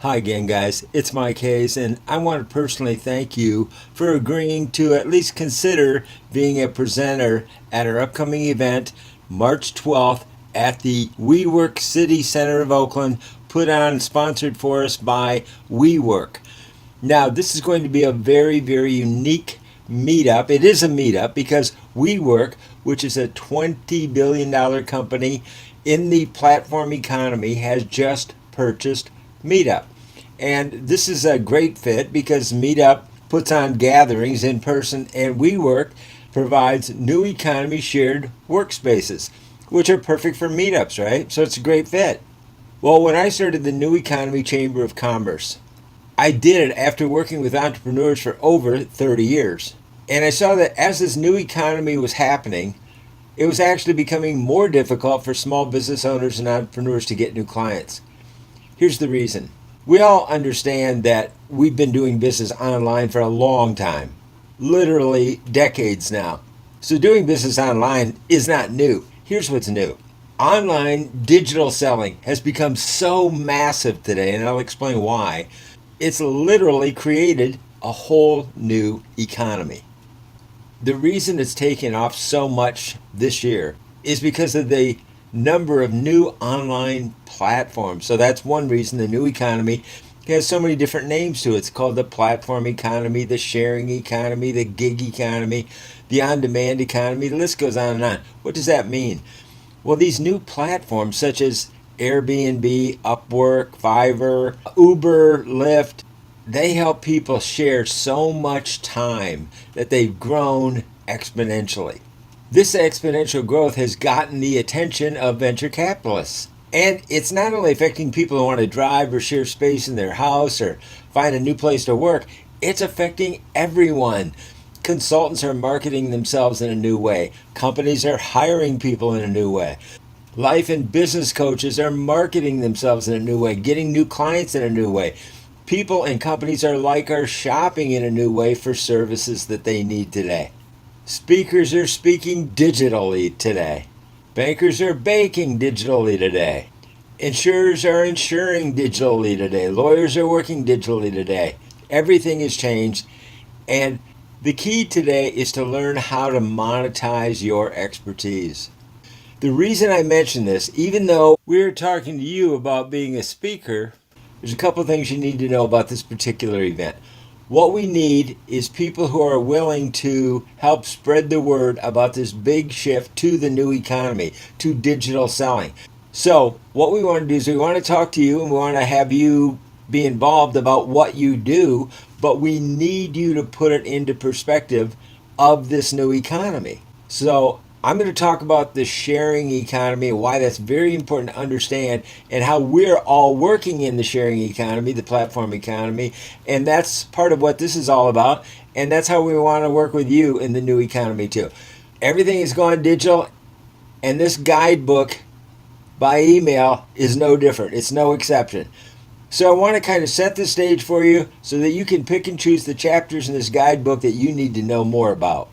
Hi again, guys. It's Mike Hayes, and I want to personally thank you for agreeing to at least consider being a presenter at our upcoming event, March 12th, at the WeWork City Center of Oakland, put on and sponsored for us by WeWork. Now, this is going to be a very, very unique meetup. It is a meetup because WeWork, which is a $20 billion company in the platform economy, has just purchased Meetup. And this is a great fit because Meetup puts on gatherings in person, and WeWork provides new economy shared workspaces, which are perfect for meetups, right? So it's a great fit. Well, when I started the New Economy Chamber of Commerce, I did it after working with entrepreneurs for over 30 years. And I saw that as this new economy was happening, it was actually becoming more difficult for small business owners and entrepreneurs to get new clients. Here's the reason. We all understand that we've been doing business online for a long time, literally decades now. So doing business online is not new. Here's what's new. Online digital selling has become so massive today, and I'll explain why. It's literally created a whole new economy. The reason it's taken off so much this year is because of the number of new online platforms. So that's one reason the new economy has so many different names to it. It's called the platform economy, the sharing economy, the gig economy, the on-demand economy. The list goes on and on. What does that mean? Well, these new platforms such as Airbnb, Upwork, Fiverr, Uber, Lyft, they help people share so much time that they've grown exponentially. This exponential growth has gotten the attention of venture capitalists. And it's not only affecting people who want to drive or share space in their house or find a new place to work, it's affecting everyone. Consultants are marketing themselves in a new way. Companies are hiring people in a new way. Life and business coaches are marketing themselves in a new way, getting new clients in a new way. People and companies are shopping in a new way for services that they need today. Speakers are speaking digitally today. Bankers are banking digitally today. Insurers are insuring digitally today. Lawyers are working digitally today. Everything has changed. And the key today is to learn how to monetize your expertise. The reason I mention this, even though we're talking to you about being a speaker, there's a couple of things you need to know about this particular event. What we need is people who are willing to help spread the word about this big shift to the new economy, to digital selling. So what we want to do is we want to talk to you and we want to have you be involved about what you do, but we need you to put it into perspective of this new economy. So I'm going to talk about the sharing economy and why that's very important to understand and how we're all working in the sharing economy, the platform economy. And that's part of what this is all about. And that's how we want to work with you in the new economy too. Everything is going digital, and this guidebook by email is no different. It's no exception. So I want to kind of set the stage for you so that you can pick and choose the chapters in this guidebook that you need to know more about.